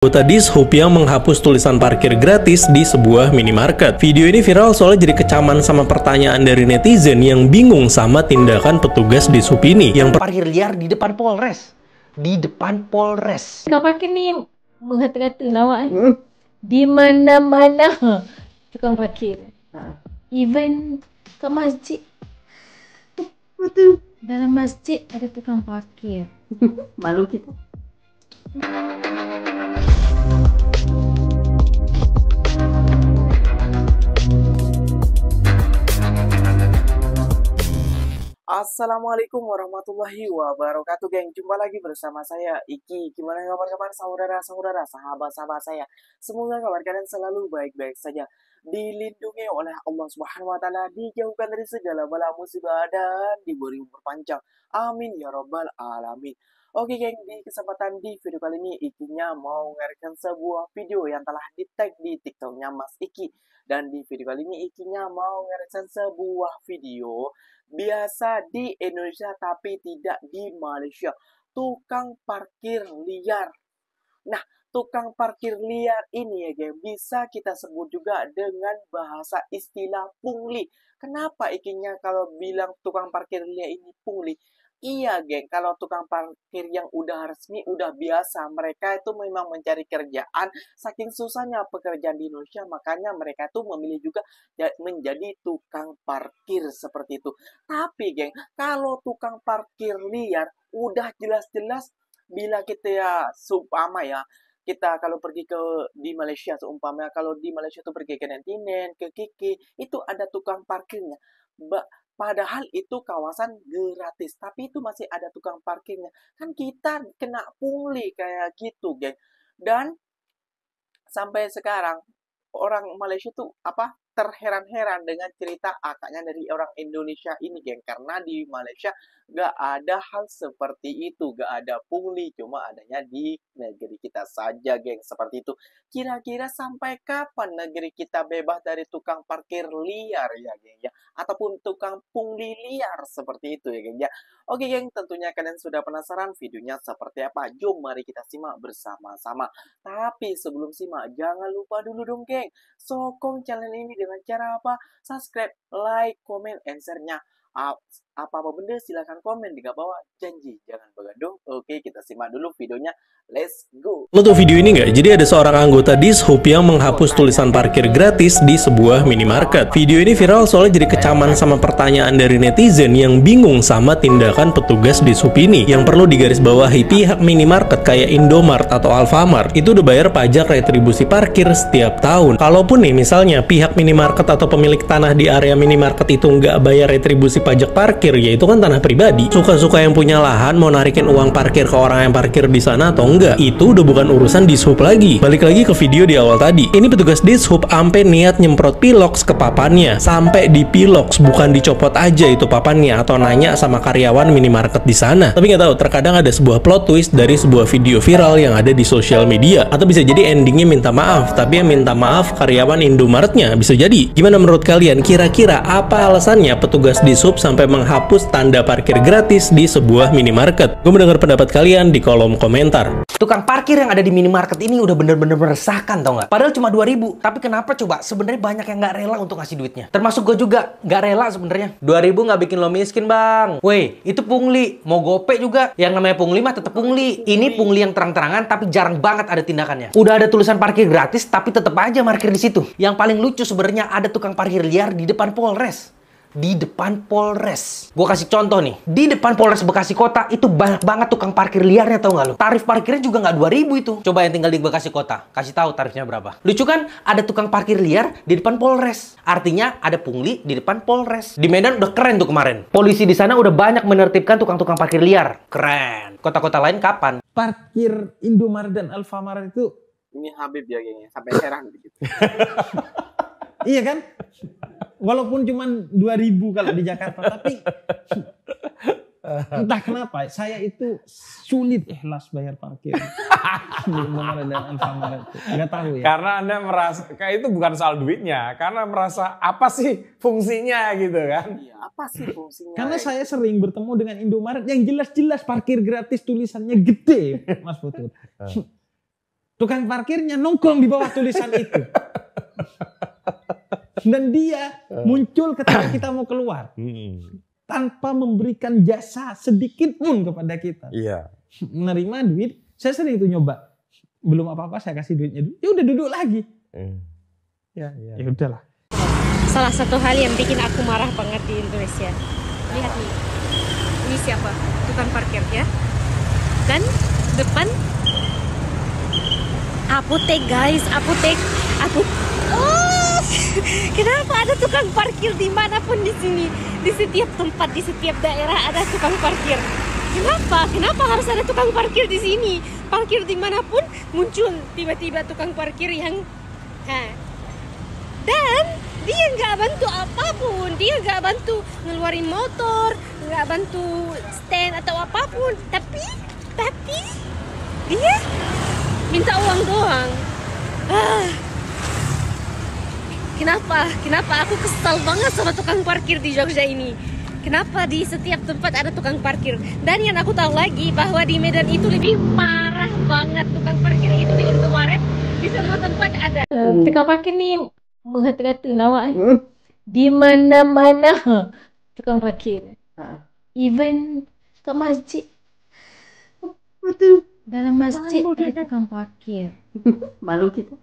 Anggota Dishub yang menghapus tulisan parkir gratis di sebuah minimarket. Video ini viral soalnya jadi kecaman sama pertanyaan dari netizen yang bingung sama tindakan petugas Dishub ini yang parkir liar di depan Polres. Di depan Polres. Kau pakai ni mengata-kata lawak di mana-mana tukang parkir. Even ke masjid. Betul. Dalam masjid ada tukang parkir. Malu kita. Assalamualaikum warahmatullahi wabarakatuh, geng. Jumpa lagi bersama saya Iki. Gimana kabar saudara-saudara, sahabat-sahabat saya? Semoga kabar kalian selalu baik-baik saja, dilindungi oleh Allah Subhanahu wa taala, dijauhkan dari segala bala musibah dan diberi umur panjang. Amin ya rabbal alamin. Oke, geng, di kesempatan di video kali ini Ikinya mau ngerekam sebuah video yang telah di-tag di TikToknya Mas Iki. Dan di video kali ini Ikinya mau ngerekam sebuah video biasa di Indonesia tapi tidak di Malaysia. Tukang parkir liar. Nah, tukang parkir liar ini ya, geng, bisa kita sebut juga dengan bahasa istilah pungli. Kenapa Ikinya kalau bilang tukang parkir liar ini pungli? Iya, geng, kalau tukang parkir yang udah resmi, udah biasa, mereka itu memang mencari kerjaan. Saking susahnya pekerjaan di Indonesia, makanya mereka tuh memilih juga menjadi tukang parkir seperti itu. Tapi, geng, kalau tukang parkir liar, udah jelas-jelas bila kita ya, seumpama ya, kita kalau pergi di Malaysia, seumpama kalau di Malaysia tuh pergi ke Nentinen, ke Kiki, itu ada tukang parkirnya. Padahal itu kawasan gratis, tapi itu masih ada tukang parkirnya. Kan kita kena pungli kayak gitu, geng. Dan sampai sekarang orang Malaysia tuh terheran-heran dengan cerita akaknya dari orang Indonesia ini, geng. Karena di Malaysia gak ada hal seperti itu, gak ada pungli, cuma adanya di negeri kita saja, geng, seperti itu. Kira-kira sampai kapan negeri kita bebas dari tukang parkir liar ya, geng, ya, ataupun tukang pungli liar seperti itu ya, geng, ya. Oke, geng, tentunya kalian sudah penasaran videonya seperti apa. Jom mari kita simak bersama-sama. Tapi sebelum simak, jangan lupa dulu dong, geng, sokong channel ini dengan cara apa? Subscribe, like, comment, and share-nya. Apa-apa benda silahkan komen di bawah. Janji jangan begaduh. Oke, kita simak dulu videonya. Let's go. Lo tau video ini nggak? Jadi ada seorang anggota Dishub yang menghapus tulisan parkir gratis di sebuah minimarket. Video ini viral soalnya jadi kecaman sama pertanyaan dari netizen yang bingung sama tindakan petugas Dishub ini. Yang perlu digarisbawahi, pihak minimarket kayak Indomart atau Alfamart itu udah bayar pajak retribusi parkir setiap tahun. Kalaupun nih misalnya pihak minimarket atau pemilik tanah di area minimarket itu nggak bayar retribusi pajak parkir, ya itu kan tanah pribadi. Suka-suka yang punya lahan mau narikin uang parkir ke orang yang parkir di sana atau enggak, itu udah bukan urusan Dishub lagi. Balik lagi ke video di awal tadi. Ini petugas Dishub ampe niat nyemprot piloks ke papannya. Sampai di piloks, bukan dicopot aja itu papannya atau nanya sama karyawan minimarket di sana. Tapi nggak tahu, terkadang ada sebuah plot twist dari sebuah video viral yang ada di sosial media. Atau bisa jadi endingnya minta maaf, tapi yang minta maaf karyawan Indomaretnya. Bisa jadi. Gimana menurut kalian? Kira-kira apa alasannya petugas Dishub sampai menghapus tanda parkir gratis di sebuah minimarket? Gue mendengar pendapat kalian di kolom komentar. Tukang parkir yang ada di minimarket ini udah bener-bener meresahkan, tau nggak? Padahal cuma 2.000, tapi kenapa coba? Sebenarnya banyak yang nggak rela untuk ngasih duitnya. Termasuk gue juga nggak rela sebenarnya. 2.000 nggak bikin lo miskin, bang. Weh, itu pungli. Mau gope juga. Yang namanya pungli mah tetap pungli. Ini pungli yang terang-terangan, tapi jarang banget ada tindakannya. Udah ada tulisan parkir gratis, tapi tetap aja parkir di situ. Yang paling lucu sebenarnya ada tukang parkir liar di depan Polres. Di depan Polres. Gue kasih contoh nih. Di depan Polres Bekasi Kota itu banyak banget tukang parkir liarnya, tau gak lo? Tarif parkirnya juga nggak 2.000 itu. Coba yang tinggal di Bekasi Kota, kasih tahu tarifnya berapa. Lucu kan? Ada tukang parkir liar di depan Polres. Artinya ada pungli di depan Polres. Di Medan udah keren tuh kemarin. Polisi di sana udah banyak menertibkan tukang-tukang parkir liar. Keren. Kota-kota lain kapan? Parkir Indomaret dan Alfamart itu Ini Habib ya, geng, sampai heran gitu. iya kan? Walaupun cuma 2.000 kalau di Jakarta, tapi entah kenapa saya itu sulit ikhlas bayar parkir di Indomaret dan Alfamart. Nggak tahu ya. Karena Anda merasa kayak itu bukan soal duitnya, karena merasa apa sih fungsinya gitu kan? Iya, apa sih fungsinya? Karena saya sering bertemu dengan Indomaret yang jelas-jelas parkir gratis tulisannya gede, Mas Putut. Tukang parkirnya nongkrong di bawah tulisan itu. Dan dia muncul ketika kita mau keluar. Tanpa memberikan jasa sedikit pun kepada kita. Iya. Menerima duit, saya sering itu nyoba. Belum apa-apa saya kasih duitnya dulu. Ya udah duduk lagi. Ya udahlah. Salah satu hal yang bikin aku marah banget di Indonesia. Lihat nih. Ini siapa? Tukang parkir ya. Dan depan apotek guys, apotek. Oh, kenapa ada tukang parkir dimanapun di sini? Di setiap tempat, di setiap daerah ada tukang parkir. Kenapa? Kenapa harus ada tukang parkir di sini? Parkir dimanapun muncul tiba-tiba tukang parkir yang, dan dia nggak bantu apapun. Dia nggak bantu ngeluarin motor, nggak bantu stand atau apapun. Tapi dia minta uang doang. Kenapa aku kesal banget sama tukang parkir di Jogja ini. Kenapa di setiap tempat ada tukang parkir. Dan yang aku tahu lagi bahwa di Medan itu lebih parah banget tukang parkir itu di Indomaret. Di semua tempat ada. Tukang parkir ni merata-rata lawak. Di mana-mana tukang parkir. Even kat masjid. Betul. Dalam masjid ada tukang parkir. Malu kita.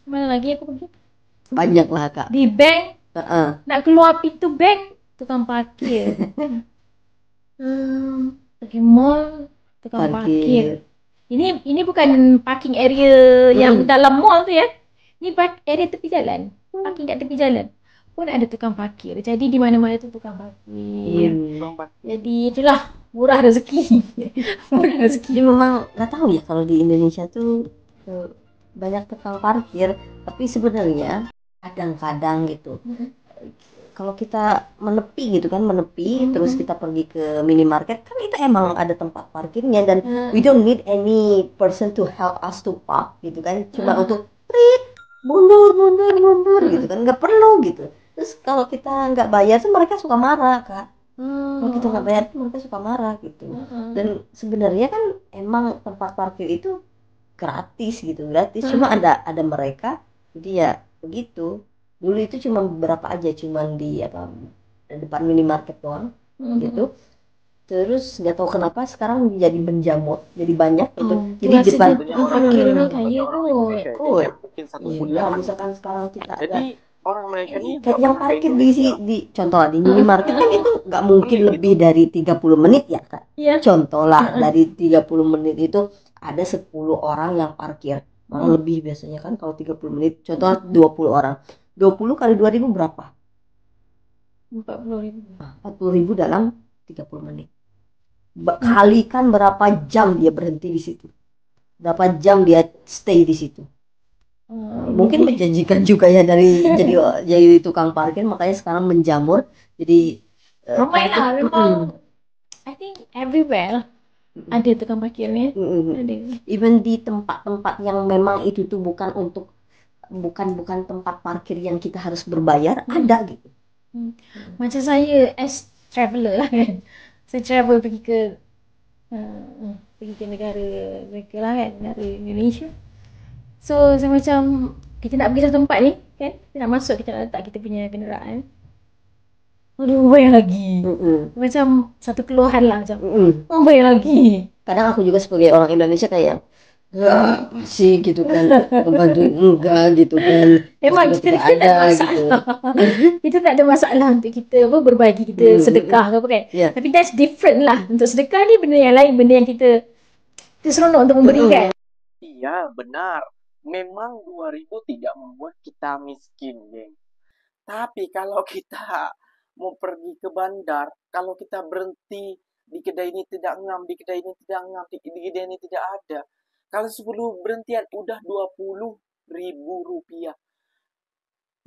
Mana lagi aku pergi? Banyak lah Kak. Di bank. Nak keluar pintu bank, tukang parkir. Pergi mall, tukang parkir. Ini bukan parking area yang dalam mall tu ya. Ini area tepi jalan. Parking kat tepi jalan pun ada tukang parkir. Jadi di mana-mana tu tukang parkir. Jadi itulah murah rezeki. Murah rezeki. Jadi memang nggak tahu ya kalau di Indonesia tuh banyak tukang parkir, tapi sebenarnya kadang-kadang gitu. Kalau kita menepi gitu kan, terus kita pergi ke minimarket, kan itu emang ada tempat parkirnya dan we don't need any person to help us to park gitu kan, cuma untuk mundur gitu kan, nggak perlu gitu. Terus kalau kita nggak bayar tuh mereka suka marah Kak. Kalau kita nggak bayar tuh mereka suka marah gitu. Dan sebenarnya kan emang tempat parkir itu gratis, cuma ada mereka, jadi ya begitu. Dulu itu cuma beberapa aja, cuma di depan minimarket doang gitu. Terus nggak tahu kenapa sekarang jadi menjamur, jadi banyak gitu. Jadi depan parkir orang kaya Mungkin satu bulan. misalkan sekarang kita ada Jadi orang Malaysia ini kayak yang parkir di contoh di minimarket kan itu nggak mungkin lebih dari 30 menit ya Kak. Contoh lah dari 30 menit itu ada 10 orang yang parkir. Malah lebih biasanya kan kalau 30 menit. Contoh 20 orang. 20 kali 2.000 berapa? 40.000. 40.000 dalam 30 menit. Kalikan berapa jam dia berhenti di situ. Berapa jam dia stay di situ. Mungkin menjanjikan juga ya jadi tukang parkir, makanya sekarang menjamur. Jadi ramai lah memang. I think everywhere ada tukang parkirnya. Ada. Even di tempat-tempat yang memang itu tuh bukan tempat parkir yang kita harus berbayar, ada gitu. Macam saya as traveller lah kan. Saya travel pergi ke negara mereka lah kan, negara Indonesia. So saya macam kita nak pergi satu tempat ni kan, kita nak masuk, kita nak letak kita punya kenderaan. Aduh, bayar lagi. Macam satu keluhan lah macam. Bayar lagi. Kadang aku juga sebagai orang Indonesia kayak apa sih gitu kan, membantu enggak gitu kan. Memang kita tak ada masalah. Kita tak ada masalah untuk kita berbagi, kita sedekah ke apa kan. Tapi that's different lah. Untuk sedekah ni benda yang lain, benda yang kita seronok untuk memberikan. Iya, benar. Memang 2.000 tidak membuat kita miskin, geng. Tapi kalau kita mau pergi ke bandar, kalau kita berhenti di kedai ini tidak ngam, di kedai ini tidak ngam, di kedai ini tidak ada. Kalau 10 berhentian udah 20.000 rupiah.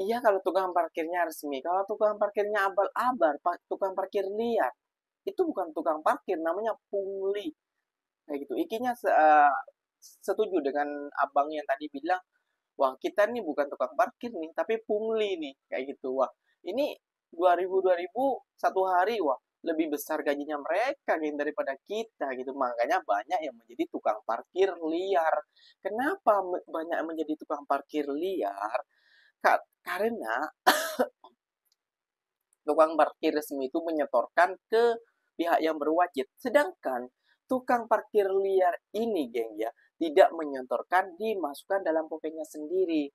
Iya kalau tukang parkirnya resmi. Kalau tukang parkirnya abal-abal, tukang parkir liar, itu bukan tukang parkir, namanya pungli. Kayak gitu. Ikinya setuju dengan abang yang tadi bilang, wah kita nih bukan tukang parkir nih, tapi pungli nih. Kayak gitu. Wah ini 2.000 satu hari, wah lebih besar gajinya mereka geng daripada kita gitu. Makanya banyak yang menjadi tukang parkir liar. Kenapa banyak yang menjadi tukang parkir liar? Karena tukang parkir resmi itu menyetorkan ke pihak yang berwajib. Sedangkan tukang parkir liar ini geng ya, tidak menyetorkan, dimasukkan dalam pokoknya sendiri.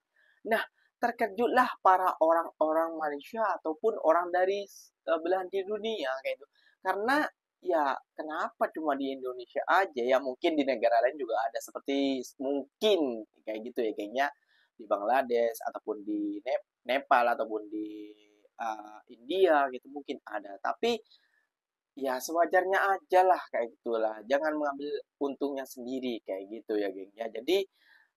Nah, terkejutlah para orang-orang Malaysia ataupun orang dari belahan di dunia kayak itu. Karena ya kenapa cuma di Indonesia aja ya, mungkin di negara lain juga ada seperti mungkin kayak gitu ya kayaknya di Bangladesh ataupun di Nepal ataupun di India gitu mungkin ada. Tapi ya sewajarnya aja lah kayak gitulah. Jangan mengambil untungnya sendiri kayak gitu ya geng ya. Jadi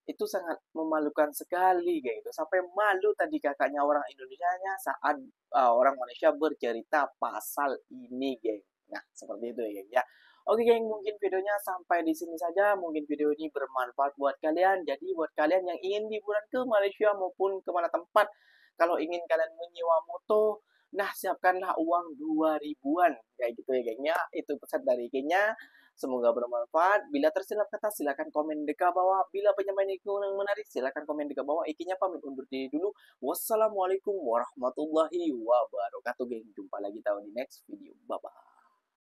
itu sangat memalukan sekali kayak gitu. Sampai malu tadi kakaknya orang Indonesianya saat orang Malaysia bercerita pasal ini geng. Nah seperti itu ya geng ya. Oke geng, mungkin videonya sampai di sini saja. Mungkin video ini bermanfaat buat kalian. Jadi buat kalian yang ingin liburan ke Malaysia maupun kemana tempat, kalau ingin kalian menyewa moto, nah siapkanlah uang 2000-an kayak gitu ya geng ya. Itu pesan dari gengnya. Semoga bermanfaat. Bila tersilap kata silakan komen di bawah. Bila penyampaian Iki yang menarik silakan komen di bawah. Ikinya pamit undur diri dulu. Wassalamualaikum warahmatullahi wabarakatuh geng. Jumpa lagi tahun di next video. Bye bye.